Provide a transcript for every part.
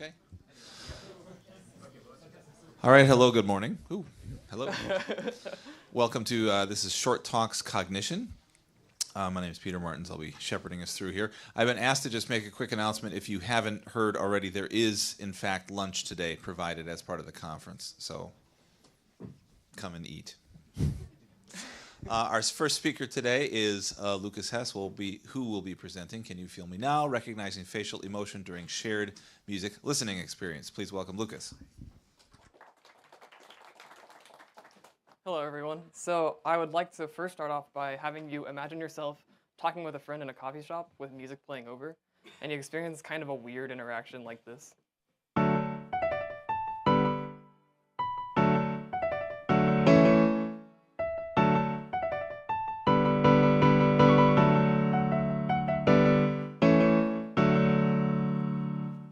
Okay. All right. Hello. Good morning. Ooh, hello. Welcome to this is Short Talks Cognition. My name is Peter Martens. I'll be shepherding us through here. I've been asked to just make a quick announcement. If you haven't heard already, there is, in fact, lunch today provided as part of the conference. So come and eat. Our first speaker today is Lucas Hess, who will be presenting Can You Feel Me Now? Recognizing Facial Emotion During Shared Music Listening Experience. Please welcome Lucas. Hello, everyone. So I would like to first start off by having you imagine yourself talking with a friend in a coffee shop with music playing over, and you experience kind of a weird interaction like this.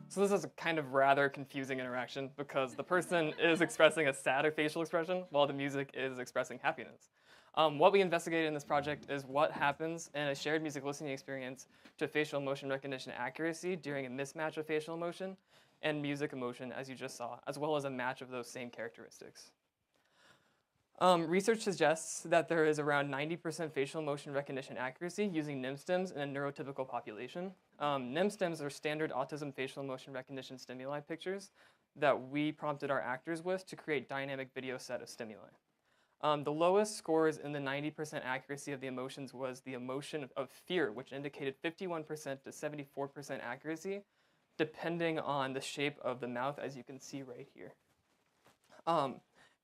So this is a kind of rather confusing interaction because the person is expressing a sad facial expression while the music is expressing happiness. What we investigated in this project is what happens in a shared music listening experience to facial emotion recognition accuracy during a mismatch of facial emotion and music emotion, as you just saw, as well as a match of those same characteristics. Research suggests that there is around 90% facial emotion recognition accuracy using NIM stems in a neurotypical population. NIM stems are standard autism facial emotion recognition stimuli pictures that we prompted our actors with to create dynamic video set of stimuli. The lowest scores in the 90% accuracy of the emotions was the emotion of fear, which indicated 51% to 74% accuracy, depending on the shape of the mouth, as you can see right here.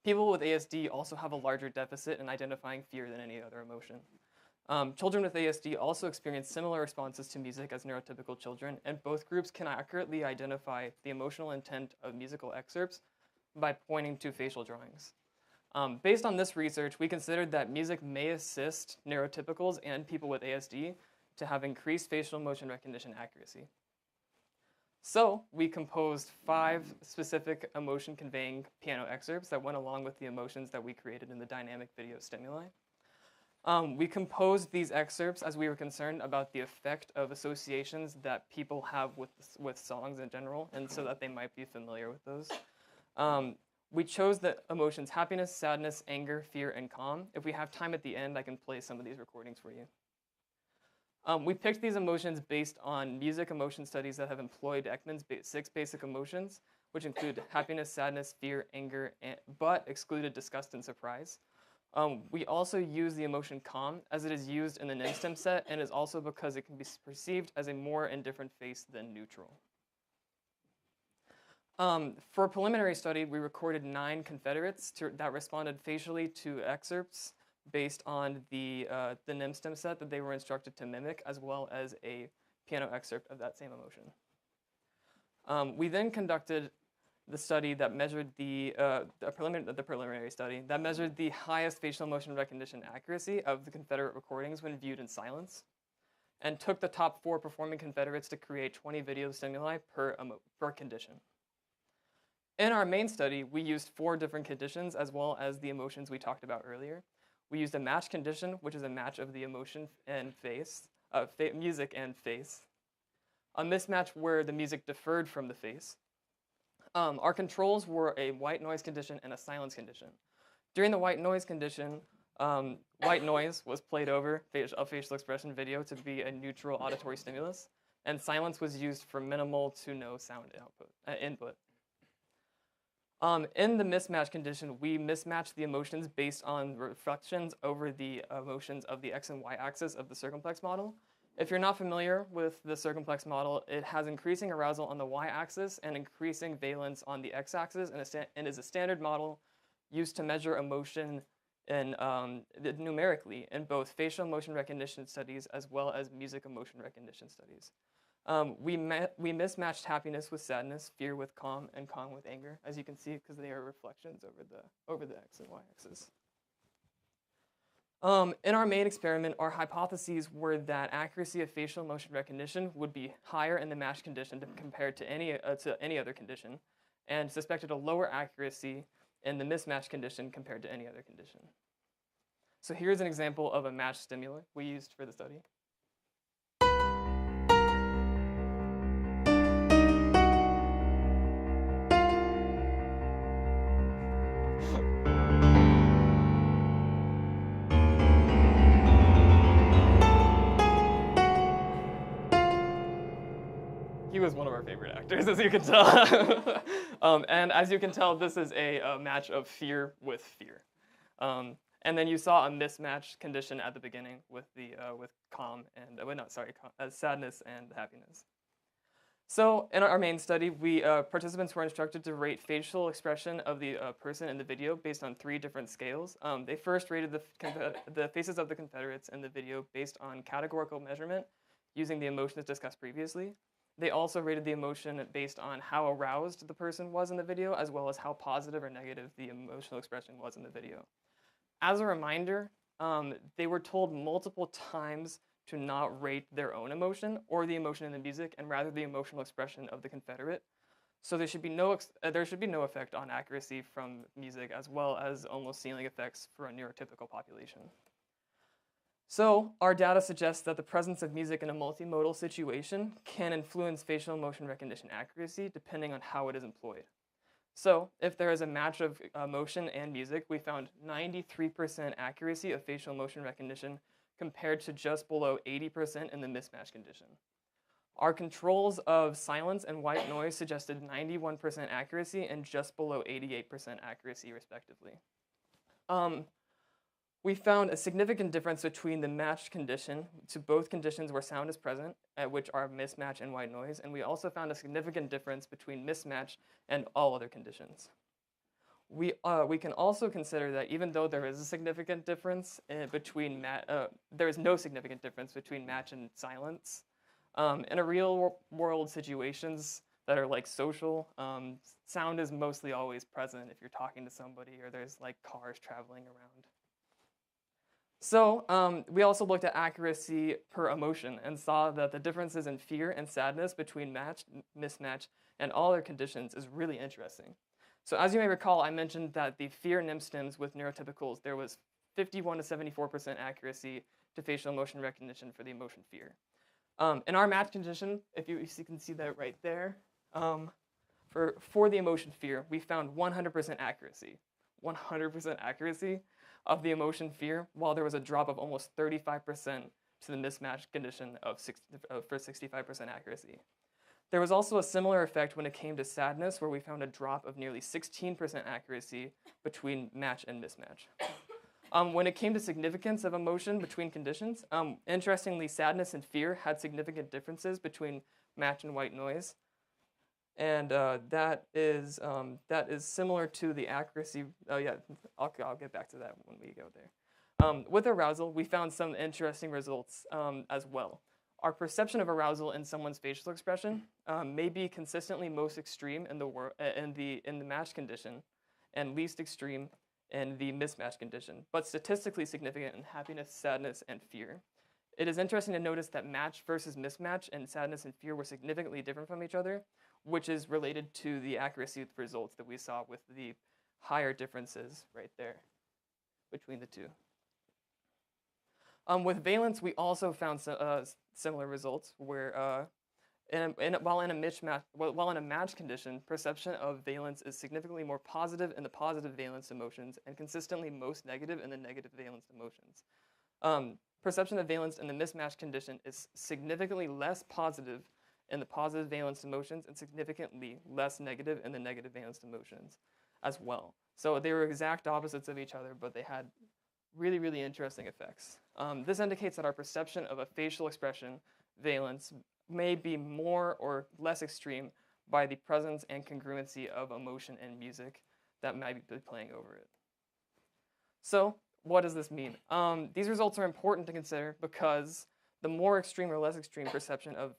People with ASD also have a larger deficit in identifying fear than any other emotion. Children with ASD also experience similar responses to music as neurotypical children, and both groups can accurately identify the emotional intent of musical excerpts by pointing to facial drawings. Based on this research, we considered that music may assist neurotypicals and people with ASD to have increased facial emotion recognition accuracy. So we composed 5 specific emotion-conveying piano excerpts that went along with the emotions that we created in the dynamic video stimuli. We composed these excerpts as we were concerned about the effect of associations that people have with songs in general, and so that they might be familiar with those. We chose the emotions happiness, sadness, anger, fear, and calm. If we have time at the end, I can play some of these recordings for you. We picked these emotions based on music emotion studies that have employed Ekman's 6 basic emotions, which include happiness, sadness, fear, anger, but excluded disgust and surprise. We also use the emotion calm as it is used in the NIM stem set, and is also because it can be perceived as a more indifferent face than neutral. For a preliminary study, we recorded 9 confederates that responded facially to excerpts based on the NIM stem set that they were instructed to mimic, as well as a piano excerpt of that same emotion. We then conducted the study that measured the preliminary study that measured the highest facial emotion recognition accuracy of the confederate recordings when viewed in silence, and took the top 4 performing confederates to create 20 video stimuli per condition. In our main study, we used 4 different conditions as well as the emotions we talked about earlier. We used a match condition, which is a match of the emotion and face, music and face. A mismatch where the music differed from the face. Our controls were a white noise condition and a silence condition. During the white noise condition, white noise was played over a facial expression video to be a neutral auditory stimulus, and silence was used for minimal to no sound input. In the mismatch condition, we mismatched the emotions based on reflections over the emotions of the x and y axis of the circumplex model. If you're not familiar with the circumplex model, it has increasing arousal on the y-axis and increasing valence on the x-axis, and is a standard model used to measure emotion numerically in both facial emotion recognition studies as well as music emotion recognition studies. We mismatched happiness with sadness, fear with calm, and calm with anger, as you can see, because they are reflections over the x and y axis. In our main experiment, our hypotheses were that accuracy of facial emotion recognition would be higher in the match condition compared to any other condition, and suspected a lower accuracy in the mismatch condition compared to any other condition. So here's an example of a match stimuli we used for the study. He was one of our favorite actors, as you can tell. And as you can tell, this is a match of fear with fear. And then you saw a mismatch condition at the beginning with the with calm and sadness and happiness. So in our main study, participants were instructed to rate facial expression of the person in the video based on 3 different scales. They first rated the faces of the Confederates in the video based on categorical measurement using the emotions discussed previously. They also rated the emotion based on how aroused the person was in the video, as well as how positive or negative the emotional expression was in the video. As a reminder, they were told multiple times to not rate their own emotion or the emotion in the music, and rather the emotional expression of the Confederate. So there should be no effect on accuracy from music, as well as almost ceiling effects for a neurotypical population. So our data suggests that the presence of music in a multimodal situation can influence facial emotion recognition accuracy depending on how it is employed. So if there is a match of motion and music, we found 93% accuracy of facial emotion recognition compared to just below 80% in the mismatch condition. Our controls of silence and white noise suggested 91% accuracy and just below 88% accuracy, respectively. We found a significant difference between the matched condition to both conditions where sound is present, which are mismatch and white noise, and we also found a significant difference between mismatch and all other conditions. We can also consider that even though there is a significant difference between there is no significant difference between match and silence. In a real world situations that are like social, sound is mostly always present if you're talking to somebody or there's like cars traveling around. So we also looked at accuracy per emotion and saw that the differences in fear and sadness between match, mismatch, and all other conditions is really interesting. So as you may recall, I mentioned that the fear NIM-STIMs with neurotypicals, there was 51 to 74% accuracy to facial emotion recognition for the emotion fear. In our match condition, if you can see that right there, for the emotion fear, we found 100% accuracy. 100% accuracy of the emotion fear, while there was a drop of almost 35% to the mismatch condition for 65% accuracy. There was also a similar effect when it came to sadness, where we found a drop of nearly 16% accuracy between match and mismatch. When it came to significance of emotion between conditions, interestingly, sadness and fear had significant differences between match and white noise. And that is similar to the accuracy. Oh yeah, I'll get back to that when we go there. With arousal, we found some interesting results as well. Our perception of arousal in someone's facial expression may be consistently most extreme in the match condition, and least extreme in the mismatch condition, but statistically significant in happiness, sadness, and fear. It is interesting to notice that match versus mismatch and sadness and fear were significantly different from each other, which is related to the accuracy of the results that we saw with the higher differences right there between the two. With valence, we also found similar results where while in a match condition, perception of valence is significantly more positive in the positive valence emotions and consistently most negative in the negative valence emotions. Perception of valence in the mismatch condition is significantly less positive in the positive valence emotions and significantly less negative in the negative valence emotions as well. So they were exact opposites of each other, but they had really, really interesting effects. This indicates that our perception of a facial expression valence may be more or less extreme by the presence and congruency of emotion and music that might be playing over it. So what does this mean? These results are important to consider because the more extreme or less extreme perception of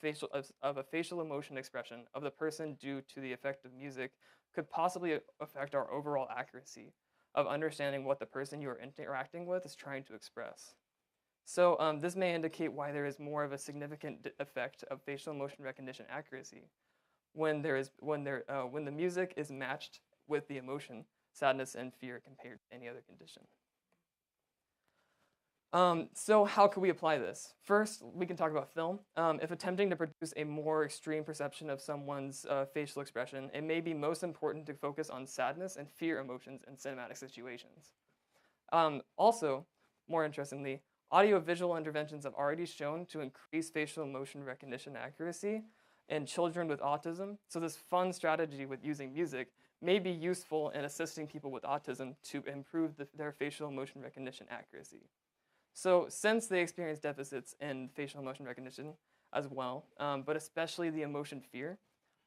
a facial emotion expression of the person due to the effect of music could possibly affect our overall accuracy of understanding what the person you are interacting with is trying to express. So this may indicate why there is more of a significant effect of facial emotion recognition accuracy when the music is matched with the emotion, sadness and fear compared to any other condition. So how could we apply this? First, we can talk about film. If attempting to produce a more extreme perception of someone's facial expression, it may be most important to focus on sadness and fear emotions in cinematic situations. Also, more interestingly, audiovisual interventions have already shown to increase facial emotion recognition accuracy in children with autism. So this fun strategy with using music may be useful in assisting people with autism to improve their facial motion recognition accuracy. So since they experience deficits in facial motion recognition as well, but especially the emotion fear,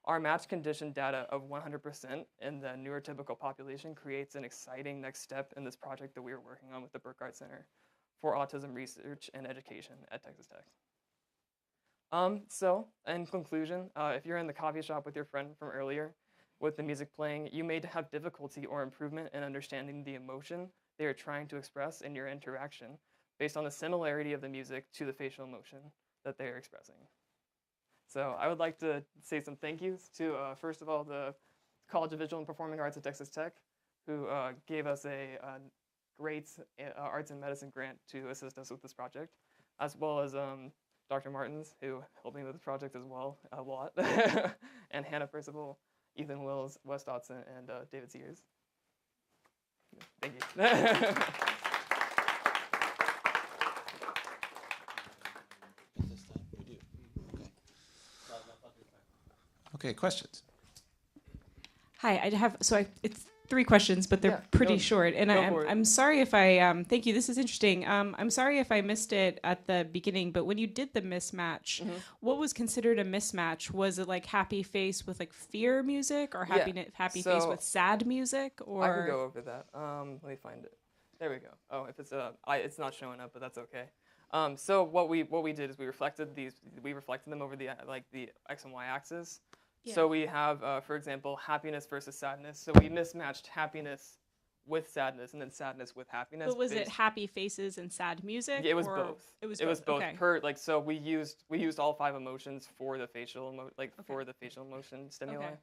our matched condition data of 100% in the neurotypical population creates an exciting next step in this project that we are working on with the Burkhardt Center for Autism Research and Education at Texas Tech. So in conclusion, if you're in the coffee shop with your friend from earlier with the music playing, you may have difficulty or improvement in understanding the emotion they are trying to express in your interaction based on the similarity of the music to the facial emotion that they are expressing. So I would like to say some thank yous to, first of all, the College of Visual and Performing Arts at Texas Tech, who gave us a great arts and medicine grant to assist us with this project, as well as Dr. Martens, who helped me with this project as well a lot, and Hannah Percival, Ethan Wills, Wes Dotson, and David Sears. Thank you. Okay, questions? Hi, it's 3 questions, but they're pretty short. And I'm sorry if I, thank you, this is interesting. I'm sorry if I missed it at the beginning, but when you did the mismatch, what was considered a mismatch? Was it like happy face with like fear music, or happy face with sad music? Or I can go over that. Let me find it. There we go. Oh, if it's it's not showing up, but that's okay. So what we did is we reflected them over the the X and Y axis. Yeah. So we have, for example, happiness versus sadness. So we mismatched happiness with sadness, and then sadness with happiness. But was it happy faces and sad music? Yeah, it was both. It was both. Okay. So we used all 5 emotions for the facial for the facial emotion stimuli. Okay.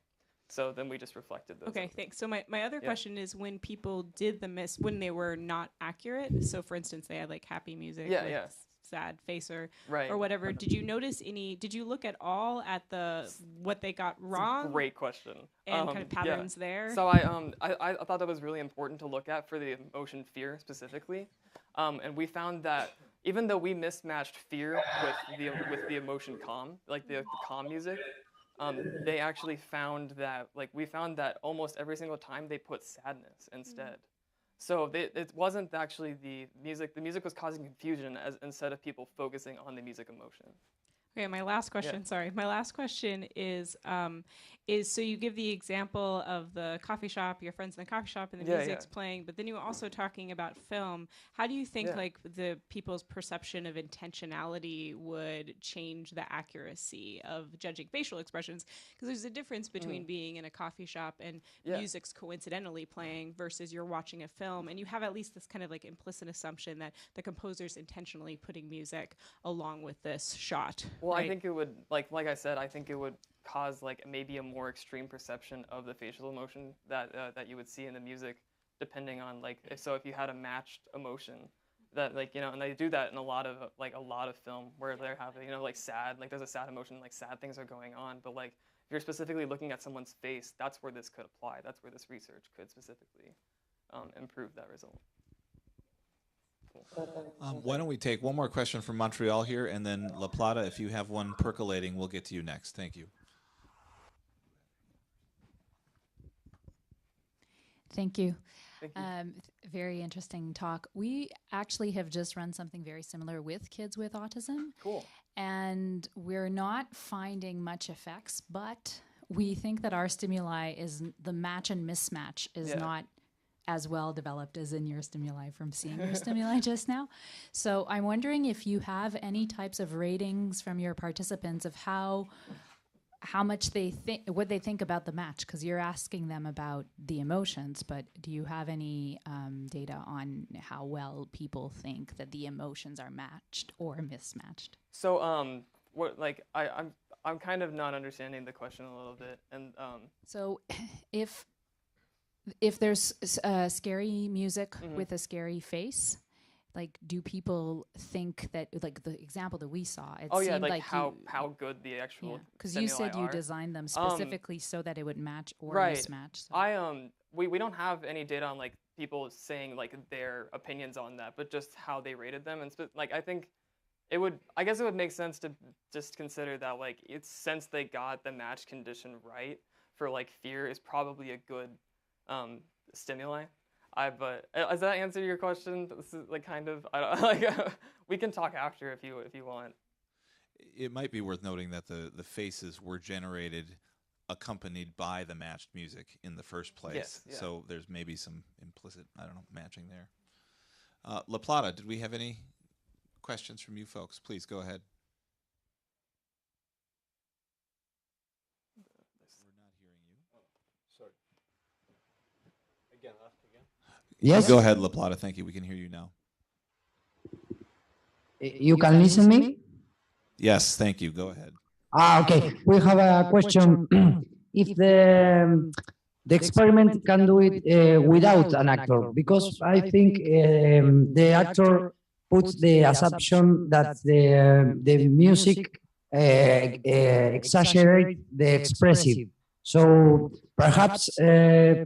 So then we just reflected those. Okay, thanks. So my other question is, when people did when they were not accurate. So for instance, they had like happy music. Yeah. Sad face or right. or whatever. Did you notice did you look at all at what they got wrong? Great question. And kind of patterns there. So I thought that was really important to look at for the emotion fear specifically. And we found that even though we mismatched fear with the emotion calm, like the calm music, they actually found that we found that almost every single time they put sadness instead. So it wasn't actually the music. The music was causing confusion instead of people focusing on the music emotion. Okay, my last question. Yeah. Sorry, my last question is so you give the example of the coffee shop, your friends in the coffee shop, and the music's playing, but then you were also talking about film. How do you think the people's perception of intentionality would change the accuracy of judging facial expressions? Because there's a difference between being in a coffee shop and music's coincidentally playing versus you're watching a film, and you have at least this kind of like implicit assumption that the composer's intentionally putting music along with this shot. Well, right? I think it would, like I said, I think it would cause maybe a more extreme perception of the facial emotion that you would see in the music, depending on if you had a matched emotion, that and they do that in a lot of film where they're having sad, there's a sad emotion, sad things are going on, but if you're specifically looking at someone's face, that's where this could apply. That's where this research could specifically improve that result. Why don't we take one more question from Montreal here, and then La Plata, if you have one percolating, we'll get to you next. Thank you. Thank you. Very interesting talk. We actually have just run something very similar with kids with autism. Cool. And we're not finding much effects, but we think that our stimuli the match and mismatch is not as well developed as in your stimuli from seeing your stimuli just now. So I'm wondering if you have any types of ratings from your participants of how much they think, what they think about the match, because you're asking them about the emotions, but do you have any data on how well people think that the emotions are matched or mismatched? So I'm kind of not understanding the question a little bit, and so if there's scary music with a scary face, do people think that, the example that we saw, it seemed how good the actual because you said you designed them specifically so that it would match or mismatch. So. We don't have any data on people saying their opinions on that, but just how they rated them, and I think I guess it would make sense to just consider that like since they got the match condition right for like fear is probably a good stimuli. But does that answer your question? This is like kind of I don't like we can talk after if you want. It might be worth noting that the faces were generated accompanied by the matched music in the first place. Yes, yeah. So there's maybe some implicit, matching there. La Plata, did we have any questions from you folks? Please go ahead. We're not hearing you. Sorry. Again, ask again. Yes. Go ahead, La Plata. Thank you. We can hear you now. You can listen me? Yes, thank you. Go ahead. Okay. We have a question. If the experiment can do it without an actor, because I think the actor puts the assumption that the music exaggerate the expressive. So perhaps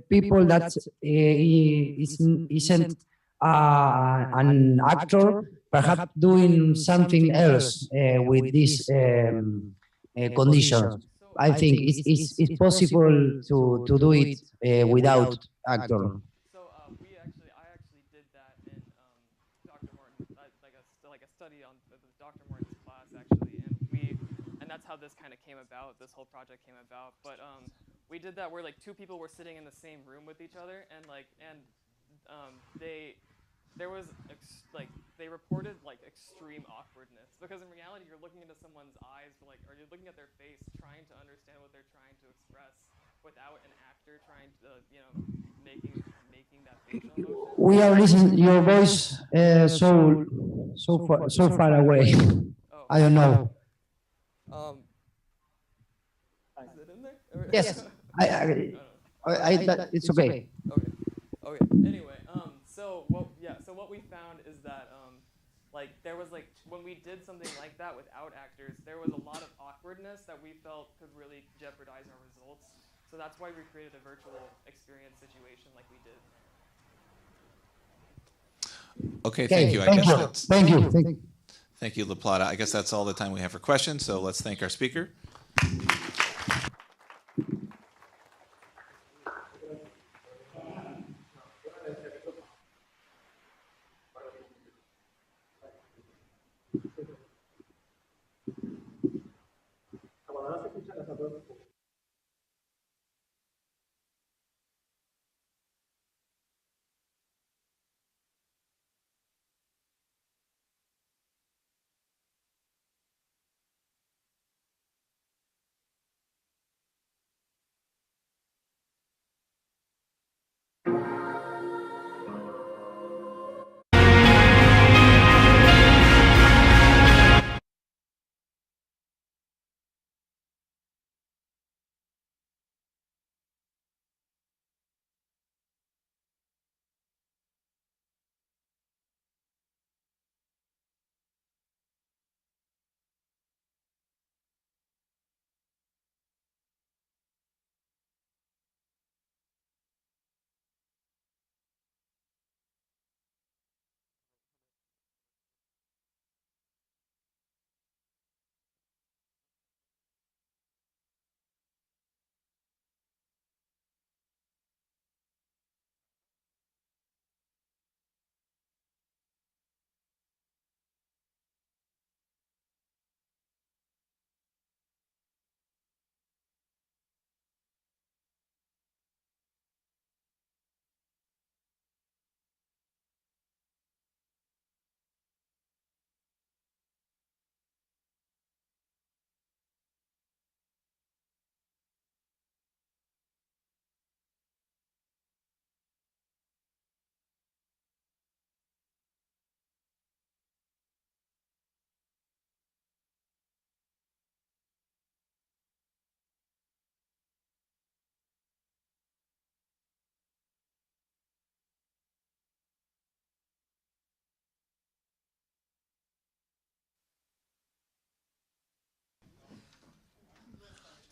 people that isn't an actor, perhaps doing something else with this condition. I think it's possible to do it without actor. So I actually did that in Dr. Martin, like a study on Dr. Martin's class actually, and that's how this kind of came about. This whole project came about, but we did that where like two people were sitting in the same room with each other, and they reported like extreme awkwardness because in reality you're looking into someone's eyes or you're looking at their face trying to understand what they're trying to express without an actor trying to making that facial emotion. We are listening your voice so far away. Oh. I don't know. Is it in there? Yes, it's okay. Okay. Anyway, so what we found is that there was when we did something like that without actors, there was a lot of awkwardness that we felt could really jeopardize our results. So that's why we created a virtual experience situation like we did. Okay, thank you. Thank you, La Plata. I guess that's all the time we have for questions, so let's thank our speaker.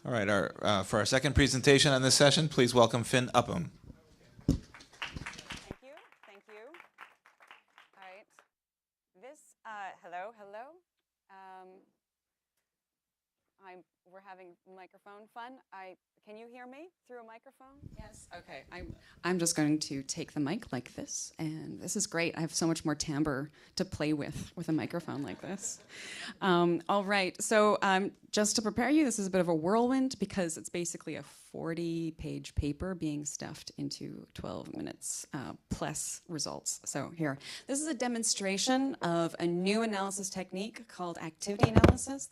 All right, for our second presentation on this session, please welcome Finn Upham. Thank you. All right. Hello. microphone fun. Can you hear me through a microphone? Yes. Okay. I'm just going to take the mic like this, and this is great. I have so much more timbre to play with a microphone like this. All right. So just to prepare you, this is a bit of a whirlwind because it's basically a 40-page paper being stuffed into 12 minutes plus results. So here, this is a demonstration of a new analysis technique called activity analysis,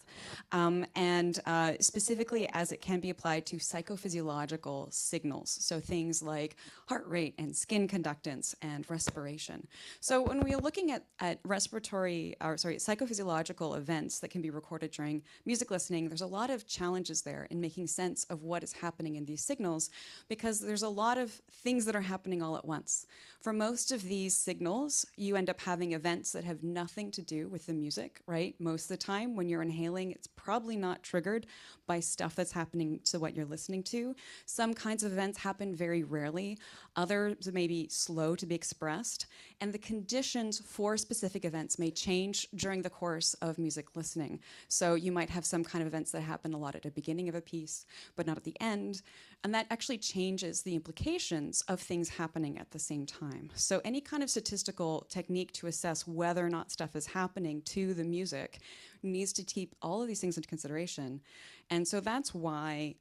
and specifically as it can be applied to psychophysiological signals. So things like heart rate and skin conductance and respiration. So when we're looking at psychophysiological events that can be recorded during music listening, there's a lot of challenges there in making sense of what is happening in these signals because there's a lot of things that are happening all at once. For most of these signals, you end up having events that have nothing to do with the music, right? Most of the time when you're inhaling, it's probably not triggered by stuff that's happening to what you're listening to. Some kinds of events happen very rarely. Others may be slow to be expressed. And the conditions for specific events may change during the course of music listening. So you might have some kind of events that happen a lot at the beginning of a piece, but not at the end. And that actually changes the implications of things happening at the same time. So any kind of statistical technique to assess whether or not stuff is happening to the music needs to keep all of these things into consideration. And so that's why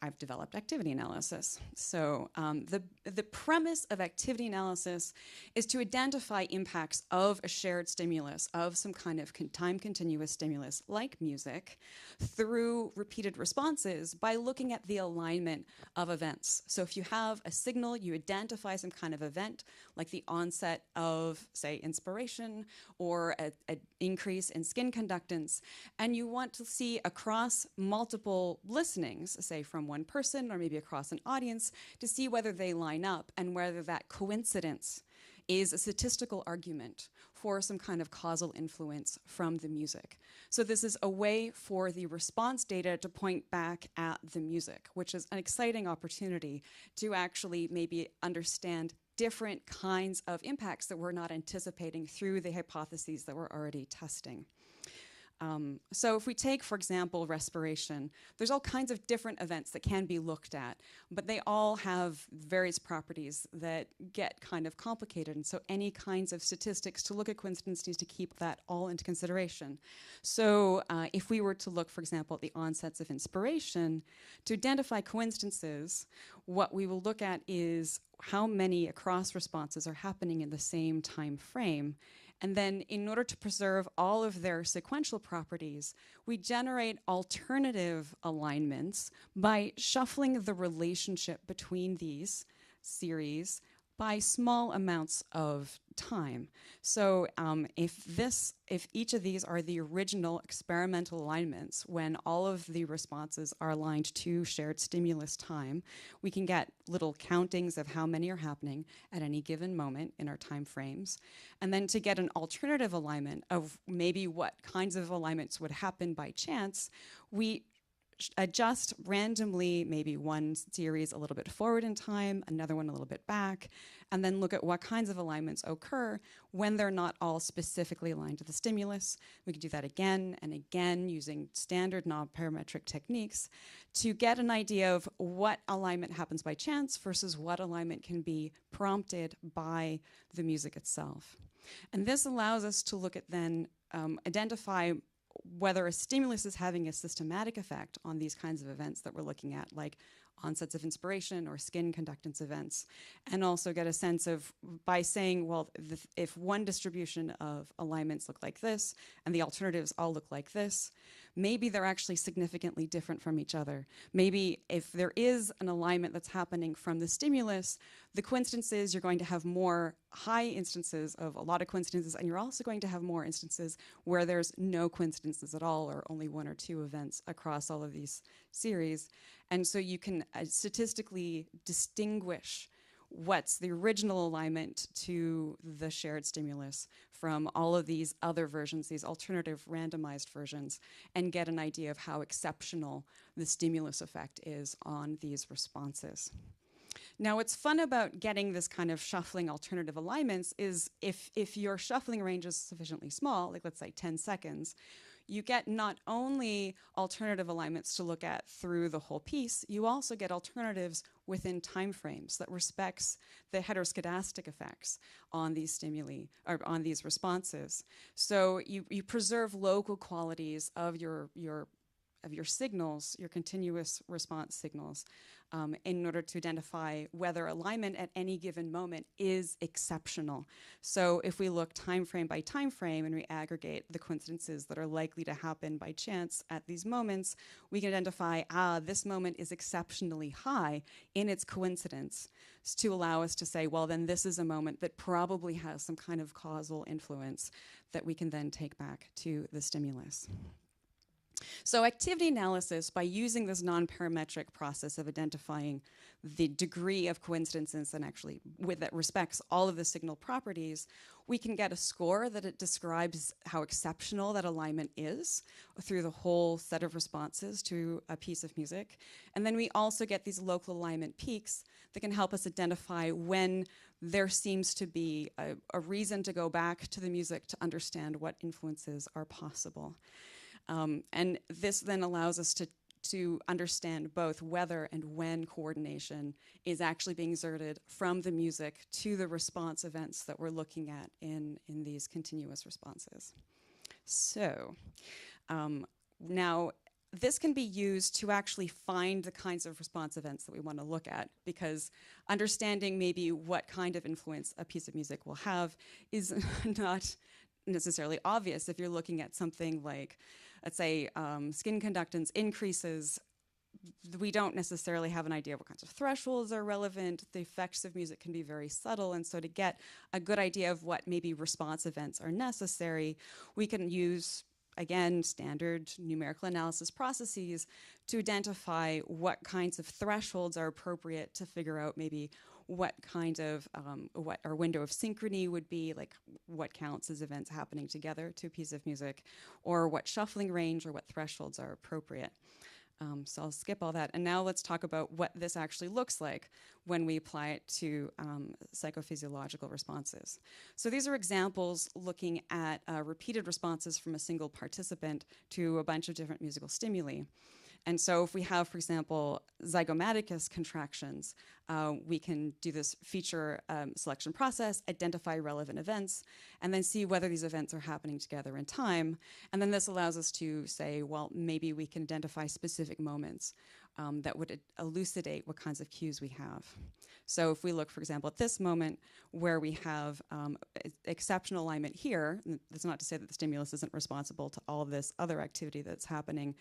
I've developed activity analysis. So the premise of activity analysis is to identify impacts of a shared stimulus, of some kind of time-continuous stimulus like music, through repeated responses by looking at the alignment of events. So if you have a signal, you identify some kind of event, like the onset of, say, inspiration or an increase in skin conductance, and you want to see across multiple listenings, say from one person or maybe across an audience, to see whether they line up and whether that coincidence is a statistical argument for some kind of causal influence from the music. So this is a way for the response data to point back at the music, which is an exciting opportunity to actually maybe understand different kinds of impacts that we're not anticipating through the hypotheses that we're already testing. So if we take, for example, respiration, there's all kinds of different events that can be looked at, but they all have various properties that get kind of complicated. And so any kinds of statistics to look at coincidence needs to keep that all into consideration. So if we were to look, for example, at the onsets of inspiration, to identify coincidences, what we will look at is how many across responses are happening in the same time frame. And then in order to preserve all of their sequential properties, we generate alternative alignments by shuffling the relationship between these series by small amounts of time. So if each of these are the original experimental alignments, when all of the responses are aligned to shared stimulus time, we can get little countings of how many are happening at any given moment in our time frames. And then to get an alternative alignment of maybe what kinds of alignments would happen by chance, we adjust randomly maybe one series a little bit forward in time, another one a little bit back, and then look at what kinds of alignments occur when they're not all specifically aligned to the stimulus. We can do that again and again using standard non-parametric techniques to get an idea of what alignment happens by chance versus what alignment can be prompted by the music itself. And this allows us to look at then identify whether a stimulus is having a systematic effect on these kinds of events that we're looking at, like onsets of inspiration or skin conductance events, and also get a sense of, by saying, well, if one distribution of alignments look like this and the alternatives all look like this, maybe they're actually significantly different from each other. Maybe if there is an alignment that's happening from the stimulus, the coincidences, you're going to have more high instances of a lot of coincidences, and you're also going to have more instances where there's no coincidences at all or only one or two events across all of these series. And so you can statistically distinguish what's the original alignment to the shared stimulus from all of these other versions, these alternative randomized versions, and get an idea of how exceptional the stimulus effect is on these responses. Now, what's fun about getting this kind of shuffling alternative alignments is if your shuffling range is sufficiently small, like let's say 10 seconds, you get not only alternative alignments to look at through the whole piece, you also get alternatives within time frames that respects the heteroscedastic effects on these stimuli, or on these responses. So you preserve local qualities of your signals, your continuous response signals, in order to identify whether alignment at any given moment is exceptional. So if we look time frame by time frame and we aggregate the coincidences that are likely to happen by chance at these moments, we can identify, this moment is exceptionally high in its coincidence, to allow us to say, well, then this is a moment that probably has some kind of causal influence that we can then take back to the stimulus. So activity analysis, by using this non-parametric process of identifying the degree of coincidences and actually that respects all of the signal properties, we can get a score that it describes how exceptional that alignment is through the whole set of responses to a piece of music. And then we also get these local alignment peaks that can help us identify when there seems to be a reason to go back to the music to understand what influences are possible. And this then allows us to understand both whether and when coordination is actually being exerted from the music to the response events that we're looking at in these continuous responses. So now this can be used to actually find the kinds of response events that we want to look at, because understanding maybe what kind of influence a piece of music will have is not necessarily obvious if you're looking at something like, let's say, skin conductance increases. We don't necessarily have an idea of what kinds of thresholds are relevant. The effects of music can be very subtle, and so to get a good idea of what maybe response events are necessary, we can use, again, standard numerical analysis processes to identify what kinds of thresholds are appropriate to figure out maybe what kind of, what our window of synchrony would be, like what counts as events happening together to a piece of music, or what shuffling range or what thresholds are appropriate. So I'll skip all that. And now let's talk about what this actually looks like when we apply it to psychophysiological responses. So these are examples looking at repeated responses from a single participant to a bunch of different musical stimuli. And so if we have, for example, zygomaticus contractions, we can do this feature selection process, identify relevant events, and then see whether these events are happening together in time. And then this allows us to say, well, maybe we can identify specific moments that would elucidate what kinds of cues we have. So if we look, for example, at this moment where we have exceptional alignment here, that's not to say that the stimulus isn't responsible to all of this other activity that's happening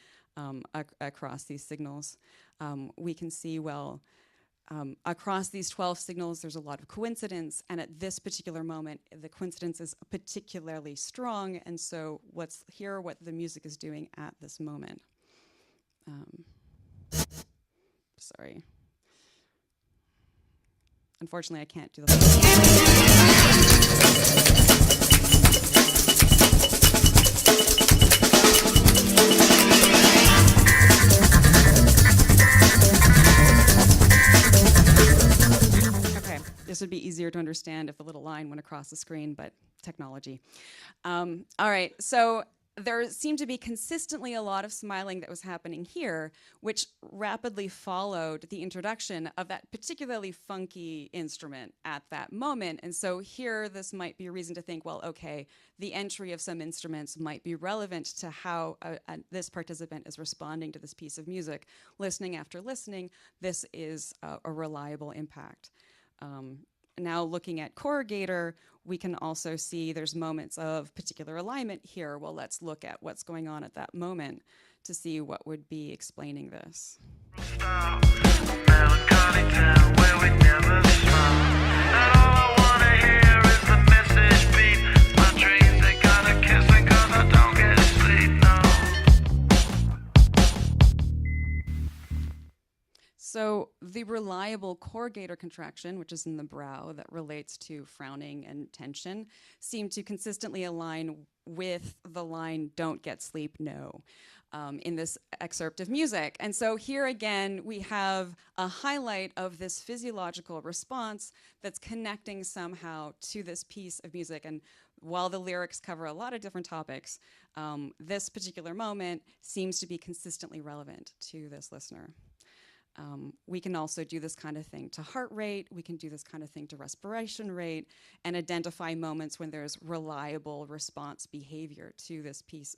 across these signals, we can see, well, across these 12 signals, there's a lot of coincidence, and at this particular moment, the coincidence is particularly strong, and so let's hear what the music is doing at this moment. Sorry. Unfortunately, I can't do the Okay, this would be easier to understand if the little line went across the screen, but technology. All right, so there seemed to be consistently a lot of smiling that was happening here, which rapidly followed the introduction of that particularly funky instrument at that moment. And so here, this might be a reason to think, well, okay, the entry of some instruments might be relevant to how this participant is responding to this piece of music. Listening after listening, this is a reliable impact. Now looking at corrugator, we can also see there's moments of particular alignment here. Well, let's look at what's going on at that moment to see what would be explaining this. So the reliable corrugator contraction, which is in the brow that relates to frowning and tension, seem to consistently align with the line, "Don't get sleep, no," in this excerpt of music. And so here again, we have a highlight of this physiological response that's connecting somehow to this piece of music. And while the lyrics cover a lot of different topics, this particular moment seems to be consistently relevant to this listener. We can also do this kind of thing to heart rate. We can do this kind of thing to respiration rate and identify moments when there's reliable response behavior to this piece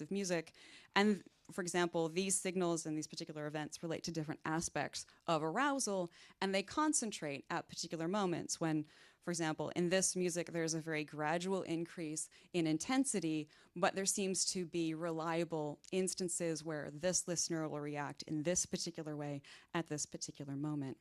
of music. And for example, these signals and these particular events relate to different aspects of arousal, and they concentrate at particular moments when, for example, in this music, there's a very gradual increase in intensity, but there seems to be reliable instances where this listener will react in this particular way at this particular moment.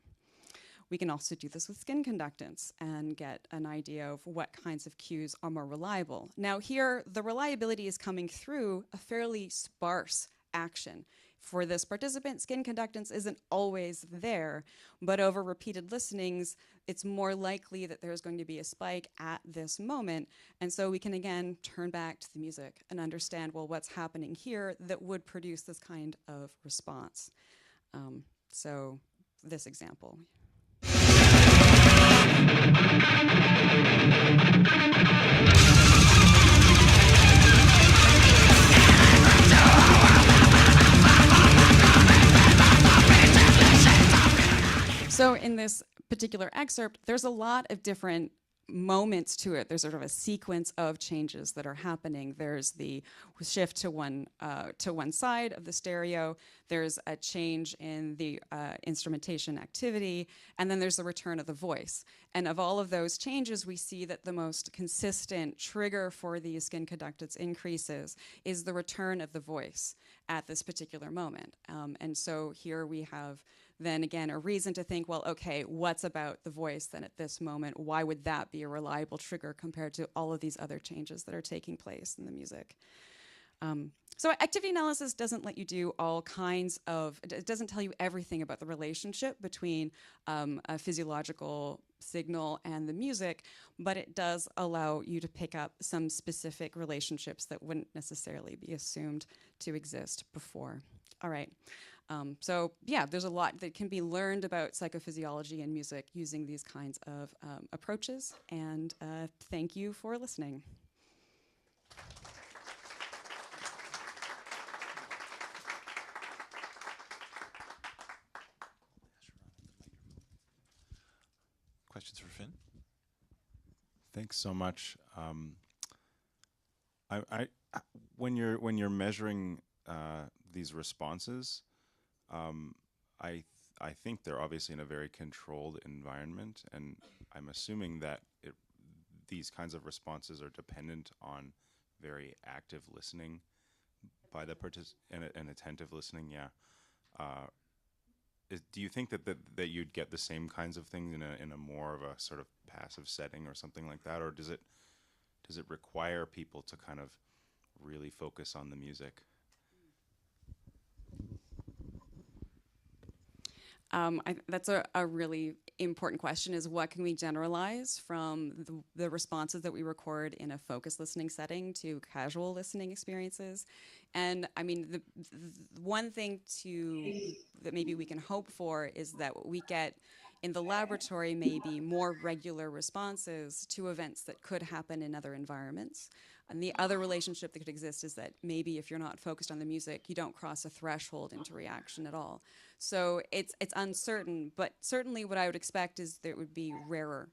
We can also do this with skin conductance and get an idea of what kinds of cues are more reliable. Now here, the reliability is coming through a fairly sparse action. For this participant, skin conductance isn't always there, but over repeated listenings, it's more likely that there's going to be a spike at this moment. And so we can again turn back to the music and understand, well, what's happening here that would produce this kind of response. So this example. So in this particular excerpt, there's a lot of different moments to it. There's sort of a sequence of changes that are happening. There's the shift to one side of the stereo. There's a change in the instrumentation activity, and then there's the return of the voice. And of all of those changes, we see that the most consistent trigger for these skin conductance increases is the return of the voice at this particular moment. And so here we have then again a reason to think, well, okay, what's about the voice then at this moment? Why would that be a reliable trigger compared to all of these other changes that are taking place in the music? So activity analysis doesn't let you do all kinds of, it doesn't tell you everything about the relationship between a physiological signal and the music, but it does allow you to pick up some specific relationships that wouldn't necessarily be assumed to exist before. All right. So yeah, there's a lot that can be learned about psychophysiology and music using these kinds of approaches, and thank you for listening. Questions for Finn? Thanks so much. When you're measuring these responses, I think they're obviously in a very controlled environment, and I'm assuming that these kinds of responses are dependent on very active listening by the and attentive listening. Yeah. Do you think that you'd get the same kinds of things in a more of a sort of passive setting or something like that, or does it require people to kind of really focus on the music? That's a really important question, is what can we generalize from the responses that we record in a focused listening setting to casual listening experiences? And I mean, the one thing that maybe we can hope for is that we get in the laboratory maybe more regular responses to events that could happen in other environments. And the other relationship that could exist is that maybe if you're not focused on the music, you don't cross a threshold into reaction at all. So it's uncertain, but certainly what I would expect is that it would be rarer.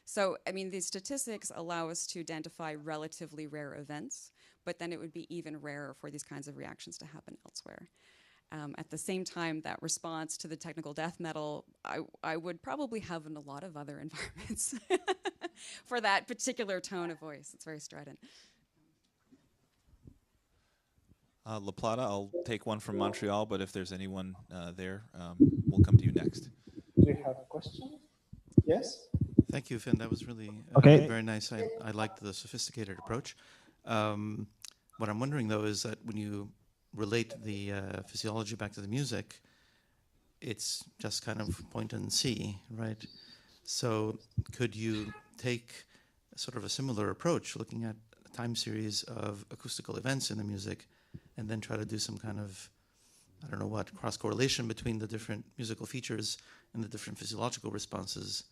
So, I mean, these statistics allow us to identify relatively rare events, but then it would be even rarer for these kinds of reactions to happen elsewhere. At the same time, that response to the technical death metal, I would probably have in a lot of other environments for that particular tone of voice. It's very strident. La Plata, I'll take one from Montreal, but if there's anyone there, we'll come to you next. Do you have a question? Yes? Thank you, Finn. That was really very nice. I liked the sophisticated approach. What I'm wondering, though, is that when you relate the physiology back to the music, it's just kind of point and see, right? So could you take sort of a similar approach, looking at a time series of acoustical events in the music, and then try to do some kind of, I don't know what, cross-correlation between the different musical features and the different physiological responses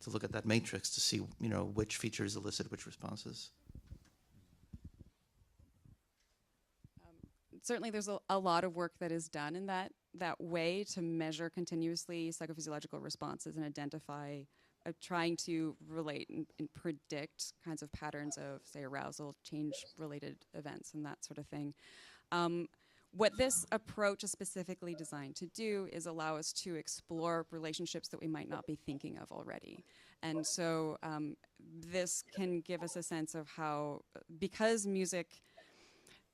to look at that matrix to see, which features elicit which responses. Certainly there's a lot of work that is done in that way to measure continuously psychophysiological responses and identify, trying to relate and predict kinds of patterns of, say, arousal, change-related events and that sort of thing. What this approach is specifically designed to do is allow us to explore relationships that we might not be thinking of already. And so this can give us a sense of how, because music,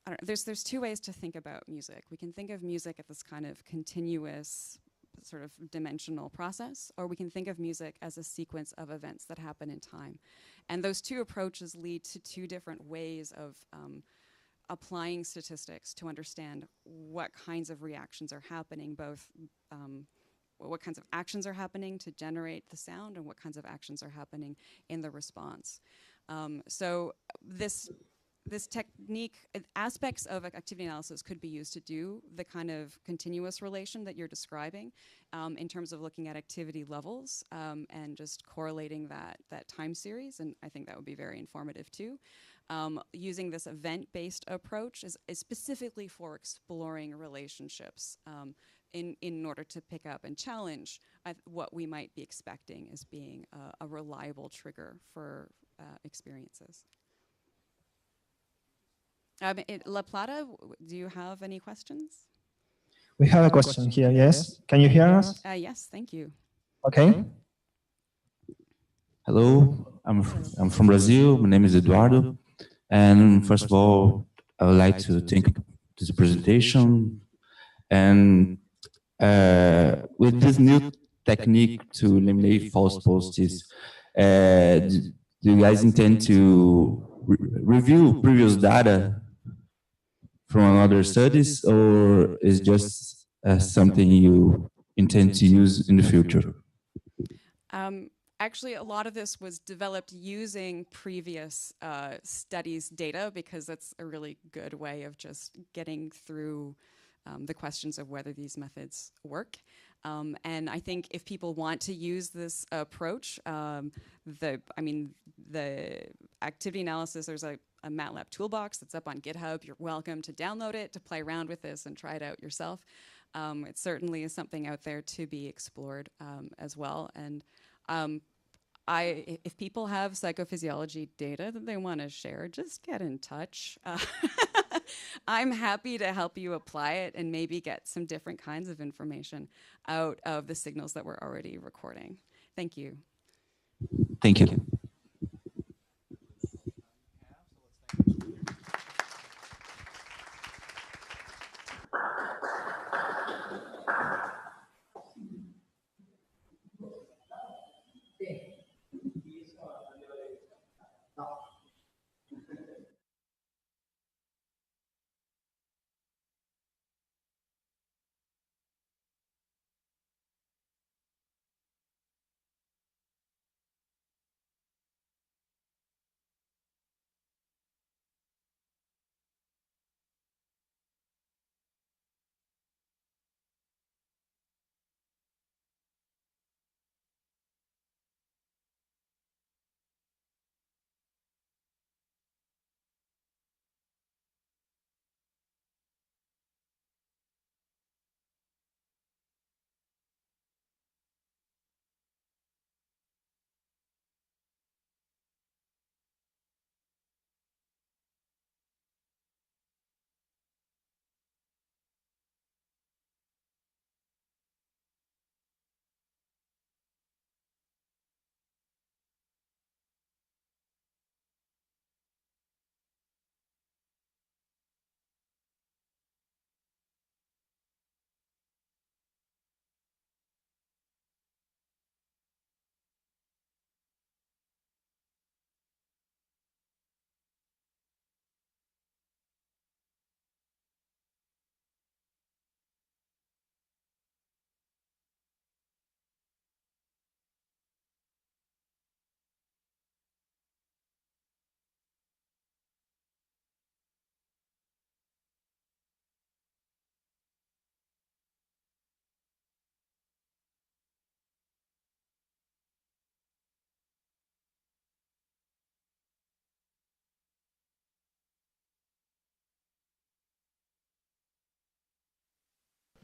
I don't know, there's two ways to think about music. We can think of music as this kind of continuous sort of dimensional process, or we can think of music as a sequence of events that happen in time. And those two approaches lead to two different ways of applying statistics to understand what kinds of reactions are happening, both what kinds of actions are happening to generate the sound and what kinds of actions are happening in the response. So this technique, aspects of activity analysis could be used to do the kind of continuous relation that you're describing in terms of looking at activity levels and just correlating that time series, and I think that would be very informative too. Using this event-based approach is specifically for exploring relationships in order to pick up and challenge what we might be expecting as being a reliable trigger for experiences. La Plata, do you have any questions? We have a question here, yes. Can you hear us? Yes, thank you. Okay. Hello, I'm from Brazil. My name is Eduardo. And first of all, I would like to thank you for this presentation. And with this new technique to eliminate false positives, do you guys intend to review previous data from other studies, or is just something you intend to use in the future? Actually, a lot of this was developed using previous studies data, because that's a really good way of just getting through the questions of whether these methods work. And I think if people want to use this approach, the activity analysis, there's a MATLAB toolbox that's up on GitHub. You're welcome to download it, to play around with this and try it out yourself. It certainly is something out there to be explored as well. And if people have psychophysiology data that they want to share, just get in touch. I'm happy to help you apply it and maybe get some different kinds of information out of the signals that we're already recording. Thank you. Thank you.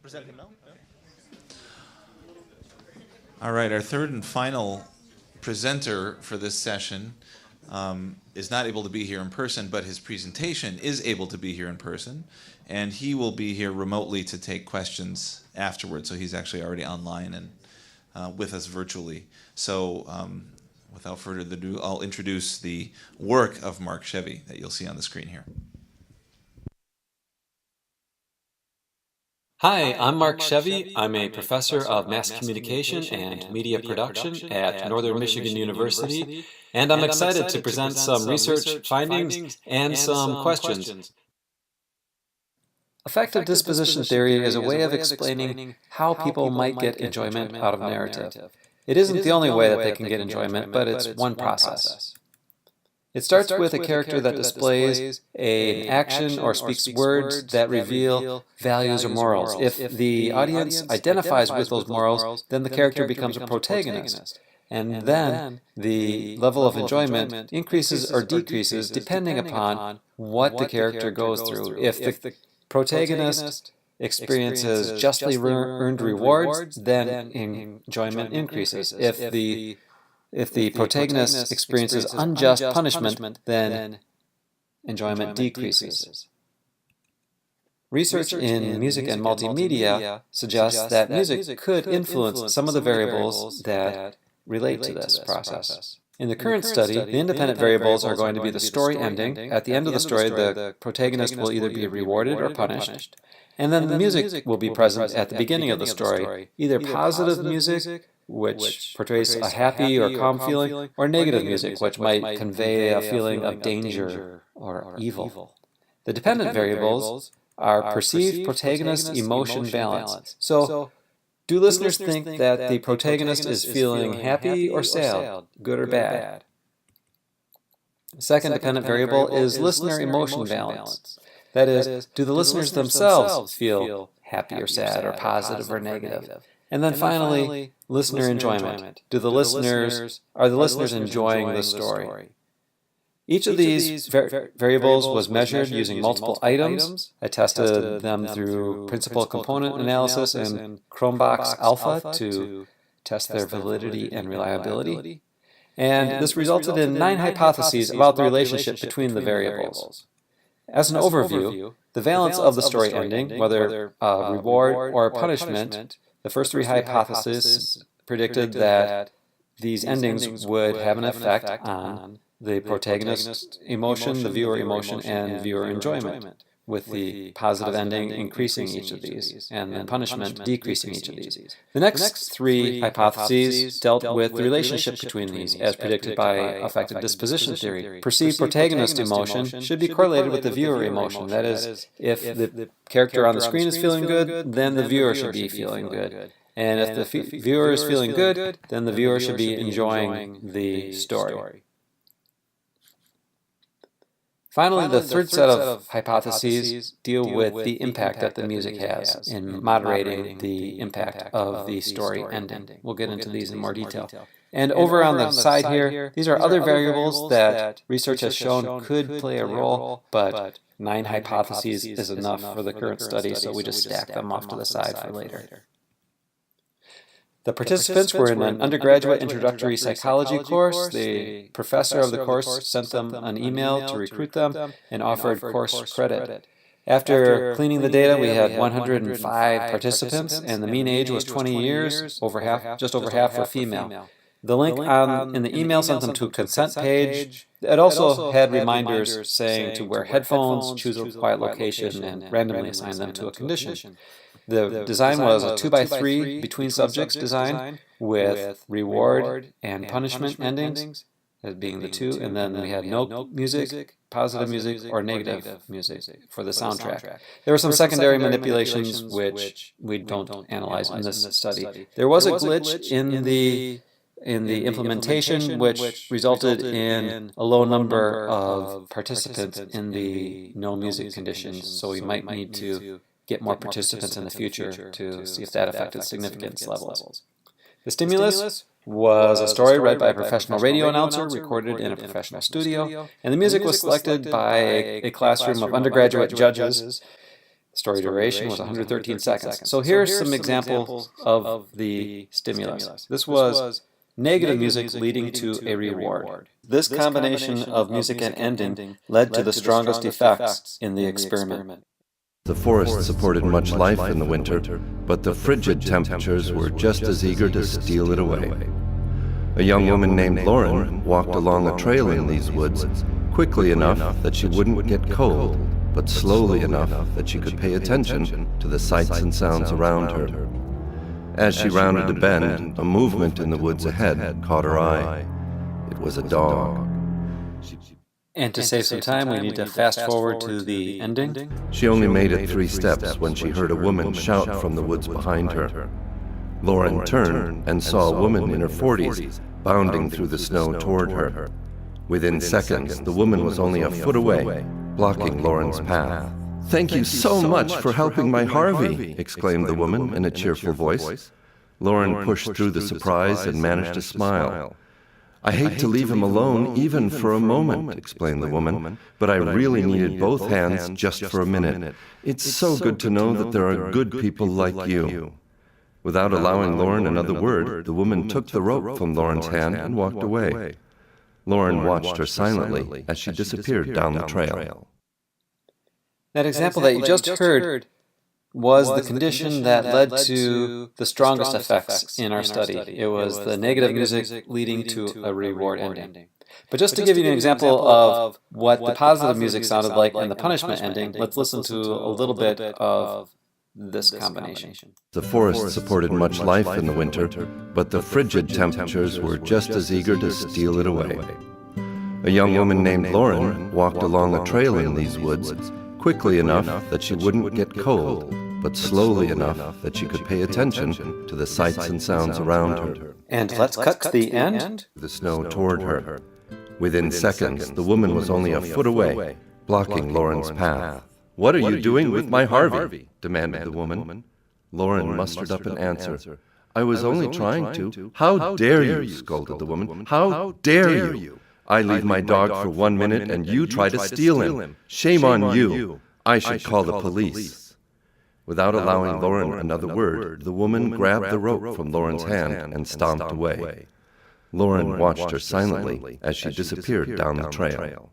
present him now? All right, our third and final presenter for this session is not able to be here in person, but his presentation is able to be here in person, and he will be here remotely to take questions afterwards. So he's actually already online and with us virtually. So without further ado, I'll introduce the work of Mark Shevy that you'll see on the screen here. Hi, I'm Mark Shevy. I'm a professor of mass communication and media production at Northern Michigan University, and I'm excited to present some research findings and some questions. Affective disposition theory is a way of explaining how people might get enjoyment out of narrative. It isn't the only way that they can get enjoyment, but it's one process. It starts with a character that displays an action or speaks words that reveal values or morals. If the audience identifies with those morals, then the character becomes a protagonist. And then the level of enjoyment increases or decreases depending upon what the character goes through. If the protagonist experiences justly earned rewards, then enjoyment increases. If the protagonist experiences unjust punishment, then enjoyment decreases. Research in music and multimedia suggests that music could influence some of the variables that relate to this process. In the current study, the independent variables are going to be the story ending. At the end of the story, the protagonist will either be rewarded or punished. And then the music will be present at the beginning of the story, either positive music, which portrays a happy or calm feeling, or negative music, which might convey a feeling of danger or evil. The dependent variables are perceived protagonist emotion balance. So, do listeners think that the protagonist is feeling happy or sad, good or bad? The second dependent variable is listener emotion balance. That is, do the listeners themselves feel happy or sad or positive or negative? And then finally, listener enjoyment. Are the listeners enjoying the story? Each of these variables was measured using multiple items. I tested them through principal component analysis and Chromebox Alpha to test their validity and reliability. And this resulted in 9 hypotheses about the relationship between the variables. As an overview, the valence of the story ending, whether reward or punishment, the first 3 hypotheses predicted that these endings would have an effect on the protagonist emotion, the viewer emotion, and viewer enjoyment, with the positive ending increasing each of these, and the punishment decreasing each of these. The next 3 hypotheses dealt with the relationship between these, as predicted by affective disposition theory. Perceived protagonist emotion should be correlated with the viewer emotion. That is, if the character on the screen is feeling good, then the viewer should be feeling good. And if the viewer is feeling good, then the viewer should be enjoying the story. Finally, the third set of hypotheses deal with the impact that the music has in moderating the impact of the story ending. We'll get into these in more detail. And over on the side here, these are other variables that research has shown could play a role, but 9 hypotheses is enough for the current study, so we just stack them off to the side for later. The participants were in an undergraduate introductory psychology course. The professor of the course sent them an email to recruit them and offered course credit. After cleaning the data, we had 105 participants, and the mean age was 20 years, just over half were female. The link in the email sent them to a consent page. It also had reminders saying to wear headphones, choose a quiet location, and randomly assign them to a condition. The design was a 2x3 between subjects design with reward and punishment endings as being the 2, and then we had no music, positive music, or negative music for the soundtrack. There were some secondary manipulations which we don't analyze in this study. There was a glitch in the implementation which resulted in a low number of participants in the no music conditions, so we might need to get more participants in the future to see if that affected significance levels. The stimulus was a story read by a professional radio announcer recorded in a professional studio, and the music was selected by a classroom of undergraduate judges. Story duration was 113 seconds. So here's some examples of the stimulus. This was negative music leading to a reward. This combination of music and ending led to the strongest effects in the experiment. The forest supported much life in the winter, but the frigid temperatures were just as eager to steal it away. A young woman named Lauren walked along a trail in these woods, quickly enough that she wouldn't get cold, but slowly enough that she could pay attention to the sights and sounds around her. As she rounded a bend, a movement in the woods ahead caught her eye. It was a dog. And to save some time, we need to fast forward to the ending. She only made it 3 steps when she heard a woman shout from the woods behind her. Lauren turned and saw a woman in her 40s bounding through the snow toward her. Within seconds, the woman was only a foot away, blocking Lauren's path. "Thank you so much for helping my Harvey," exclaimed the woman in a cheerful voice. Lauren pushed through the surprise and managed to smile. "I hate to leave him alone even for a moment," explained the woman, "but I really needed both hands just for a minute. It's so good to know that there are good people like you." Without allowing Lauren another word, the woman took the rope from Lauren's hand and walked away. Lauren watched her silently as she disappeared down the trail. That example that you just heard was the condition that led to the strongest effects in our study. It was the negative music leading to a reward ending. But just to give you an example of what the positive music sounded like in the punishment ending, let's listen to a little bit of this combination. The forest supported much life in the winter, but the frigid temperatures were just as eager to steal it away. A young woman named Lauren walked along a trail in these woods, quickly enough that she wouldn't get cold, but slowly enough that she could pay attention to the sights and sounds around her. And let's cut to the end. The snow toward her. Within seconds, the woman was only a foot away, blocking Lauren's path. "What are you doing with my Harvey?" demanded the woman. Lauren mustered up an answer. "I was only trying to." "How dare you?" scolded the woman. "How dare you? I leave my dog for 1 minute and you try to steal him. Shame on you. I should call the police." Without allowing Lauren another word, the woman grabbed the rope from Lauren's hand and stomped away. Lauren watched her silently as she disappeared down the trail.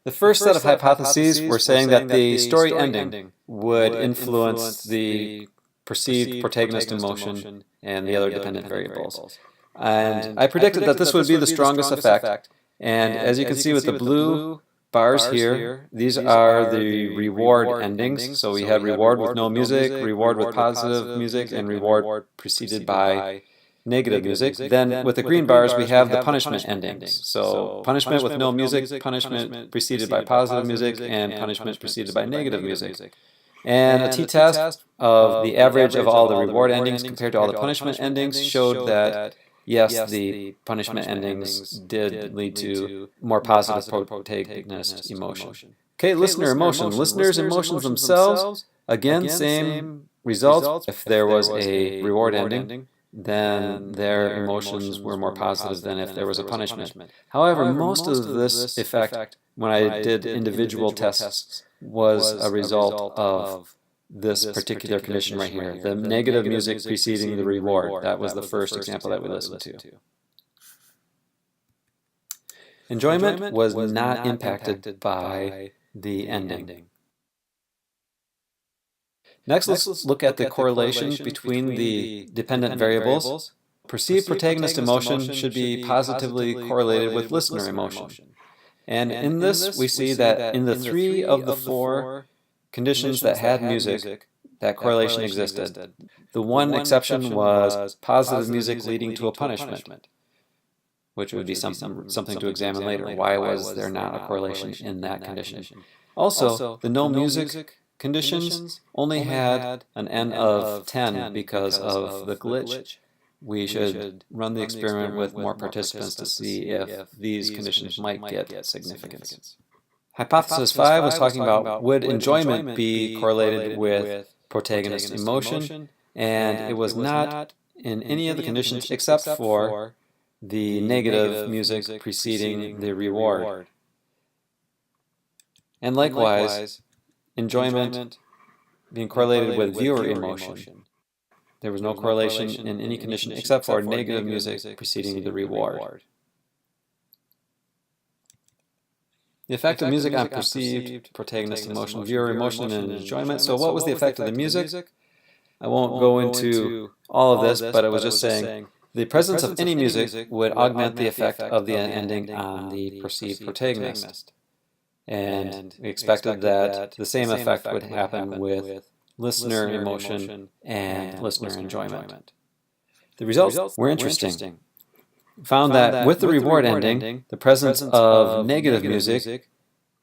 The first set of hypotheses were saying that the story ending would influence the perceived protagonist emotion and the other dependent variables. And I predicted that this would be the strongest effect. And as you can see with the blue bars here, these are the reward endings. So we had reward with no music, reward with positive music, and reward preceded by negative music. Then with the green bars, we have the punishment endings. So punishment with no music, punishment preceded by positive music, and punishment preceded by negative music. And a t-test of the average of all the reward endings compared to all the punishment endings showed that yes, the punishment endings did lead to more positive protagonist emotion. Okay, listener emotion. Listeners' emotions themselves, again, same results. If there was a reward ending, then their emotions were more positive than if there was a punishment. However, most of this effect, when I did individual tests, was a result of this particular condition right here, the negative music preceding the reward. That was the first example that we listened to. Enjoyment was not impacted by the ending. Next, let's look at the correlation between the dependent variables. Perceived protagonist emotion should be positively correlated with listener emotion. And in this, we see that in the 3 of the 4 conditions that had music, that correlation existed. The one exception was positive music leading to a punishment, which would be something to examine later. Why was there not a correlation in that condition? Also, the no music conditions only had an n of 10 because of the glitch. We should run the experiment with more participants to see if these conditions might get significance. Hypothesis 5 was talking about would enjoyment be correlated with protagonist emotion, and it was not in any of the conditions except for the negative music preceding the reward. and likewise, enjoyment being correlated with viewer emotion. There was no correlation in any condition except for negative music preceding the reward. The effect of music on perceived protagonist emotion, viewer emotion, and enjoyment. So what was the effect of the music? I won't go into all of this, but I was just saying the presence of any music would augment the effect of the ending on the perceived protagonist. And we expected that the same effect would happen with listener emotion and listener enjoyment. The results were interesting. We found that with the reward ending, the presence of negative music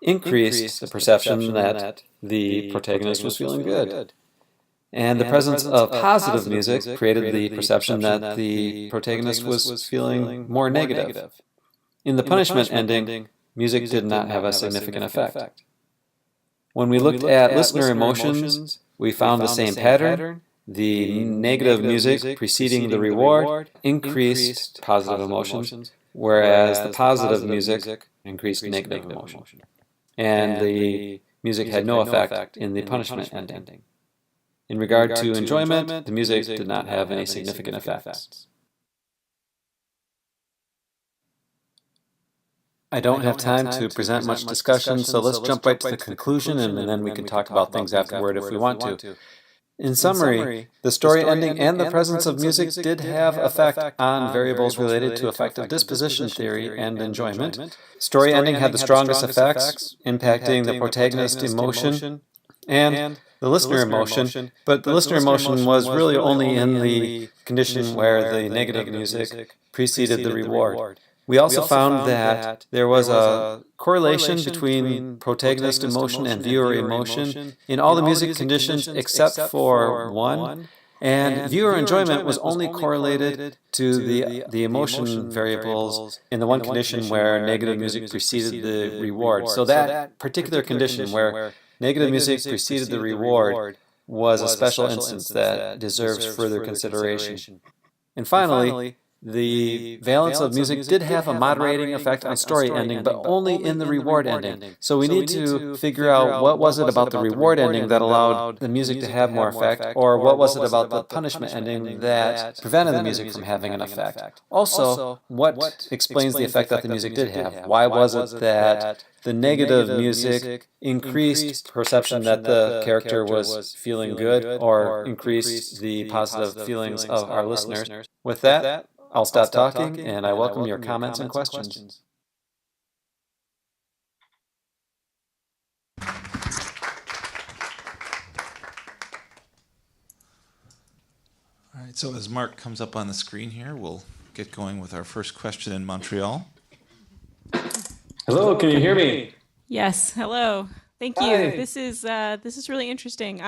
increased the perception that the protagonist was feeling good. And the presence of positive music created the perception that the protagonist was feeling more negative. In the punishment ending, music did not have a significant effect. When we looked at listener emotions, we found the same pattern. The negative music preceding the reward increased positive emotions, whereas the positive music increased negative emotion. And the music had no effect in the punishment ending. In regard to enjoyment, the music did not have any significant effects. I don't have time to present much discussion, so let's jump right to the conclusion, and then we can talk about things afterward if we want to. In summary, the story ending and the presence of music did have effect on variables related to affective disposition theory and enjoyment. Story ending had the strongest effects, impacting the protagonist emotion and the listener emotion, but the listener emotion was really only in the condition where the negative music preceded the reward. We also found that there was a correlation between protagonist emotion and viewer emotion in all the music conditions except for one, and viewer enjoyment was only correlated to the emotion variables in the one condition where negative music preceded the reward. So that particular condition where negative music preceded the reward was a special instance that deserves further consideration. And finally, the valence of music did have a moderating effect on story ending, but only in the reward ending. So we need to figure out what was it about the reward ending that allowed the music to have more effect, or what was it about the punishment ending that prevented the music from having an effect. Also, what explains the effect that the music did have? Why was it that the negative music increased perception that the character was feeling good, or increased the positive feelings of our listeners? With that, I'll stop talking, and I welcome your comments and questions. All right, so as Mark comes up on the screen here, we'll get going with our first question in Montreal. Hello, can you hear me? Yes, hello. Thank you. Hi. This is really interesting.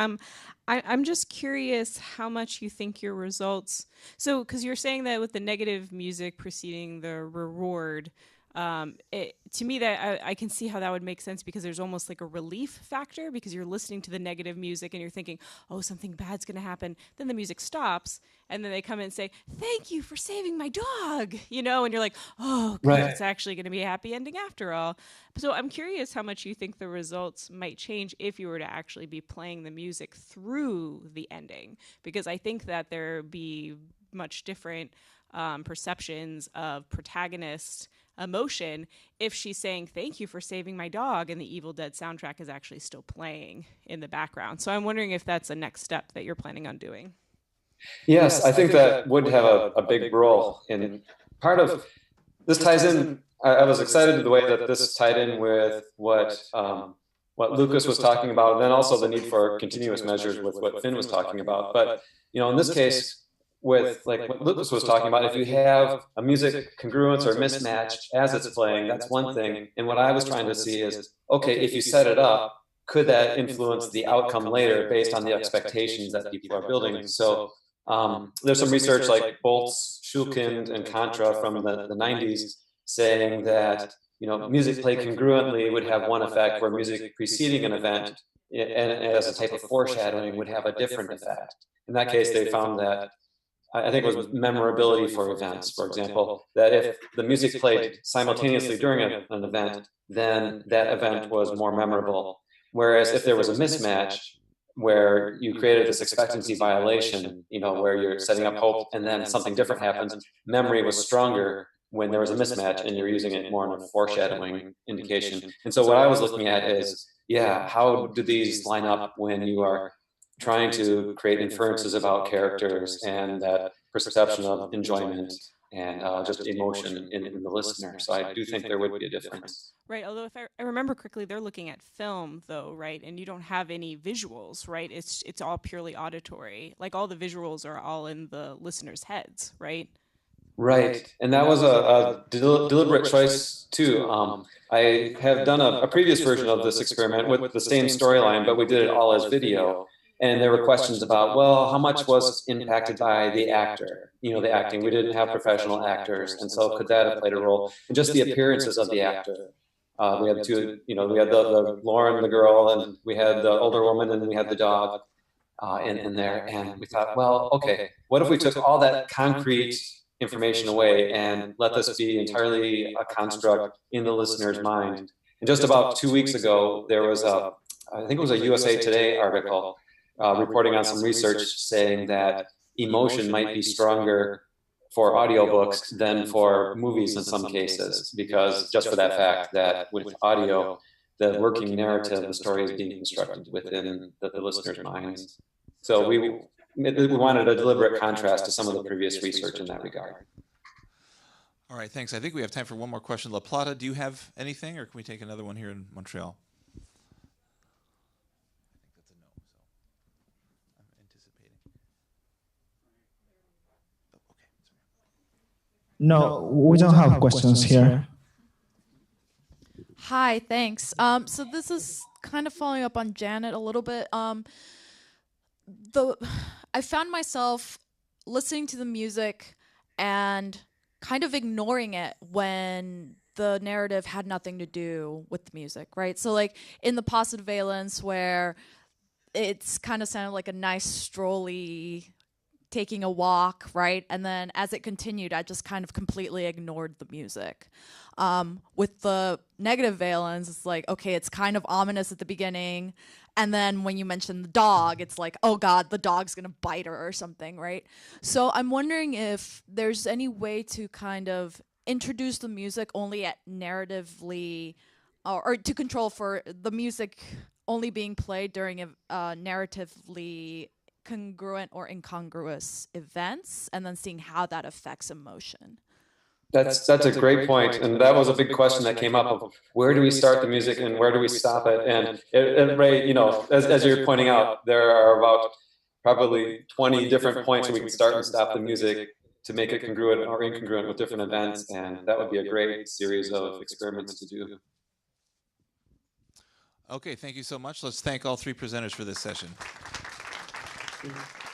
I'm just curious how much you think your results. So, because you're saying that with the negative music preceding the reward, to me that I can see how that would make sense, because there's almost like a relief factor, because you're listening to the negative music and you're thinking, oh, something bad's going to happen. Then the music stops, and then they come in and say, thank you for saving my dog, and you're like, oh, good, Right. it's actually going to be a happy ending after all. So I'm curious how much you think the results might change if you were to actually be playing the music through the ending, because I think that there'd be much different perceptions of protagonist emotion if she's saying thank you for saving my dog and the Evil Dead soundtrack is actually still playing in the background. So I'm wondering if that's a next step that you're planning on doing. Yes, I think that would have a big role in part of this. Ties in. I was excited the way that this tied in with what Lucas was talking about, and then also the need for continuous measures with what Finn was talking about. But in this case, with like what Lucas was talking about, if you have a music congruence or mismatch as it's playing, that's one thing. And what I was trying to see is, okay, if you set it up, could that influence the outcome later based on the expectations that people are building? So there's some research like Boltz, Schulkind, and Contra from the 90s saying that music played congruently would have one effect, where music preceding an event and as a type of foreshadowing would have a different effect. In that case, they found that I think it was memorability for events, for example, that if the music played simultaneously during an event, then that event was more memorable. Whereas if there was a mismatch where you created this expectancy violation, where you're setting up hope and then something different happens, memory was stronger when there was a mismatch and you're using it more in a foreshadowing indication. And so what I was looking at is, how do these line up when you are trying to create inferences about characters and that perception of enjoyment and just emotion in the listener. So I do think there would be a difference. Right, although if I remember correctly, they're looking at film though, right? And you don't have any visuals, right? It's all purely auditory. Like all the visuals are all in the listener's heads, right? Right, and that was a deliberate choice too. I have done a previous version of this experiment with the same storyline, but we did it all as video. And there were questions about, well, how much was impacted by the actor, the acting. We didn't have professional actors, and so could that have played a role? And just the appearances of the actor. We had two, we had the Lauren, the girl, and we had the older woman, and we had the dog in there. And we thought, well, okay, what if we took all that concrete information away and let this be entirely a construct in the listener's mind? And just about 2 weeks ago, there was I think it was a USA Today article reporting on some research saying that emotion might be stronger for audiobooks than for movies in some cases, because just for that fact that with audio, the working narrative, the story is being constructed within the listener's minds. So we wanted a deliberate contrast to some of the previous research in that regard. All right, thanks. I think we have time for one more question. La Plata, do you have anything, or can we take another one here in Montreal? No, we don't have questions here. Hi, thanks. So this is kind of following up on Janet a little bit. I found myself listening to the music and kind of ignoring it when the narrative had nothing to do with the music, right? So like in the positive valence where it's kind of sounded like a nice strolly taking a walk, right? And then as it continued, I just kind of completely ignored the music. With the negative valence, it's like, okay, it's kind of ominous at the beginning. And then when you mention the dog, it's like, oh God, the dog's gonna bite her or something, right? So I'm wondering if there's any way to kind of introduce the music only at narratively, or to control for the music only being played during a narratively congruent or incongruous events, and then seeing how that affects emotion. That's a great point, and that was a big question that came up of where do we start the music and where do we stop it? And Ray, as you're pointing out, there are about probably 20 different points where we can start and stop the music to make it congruent or incongruent with different events, and that would be a great series of experiments to do. Okay, thank you so much. Let's thank all three presenters for this session. Mm-hmm.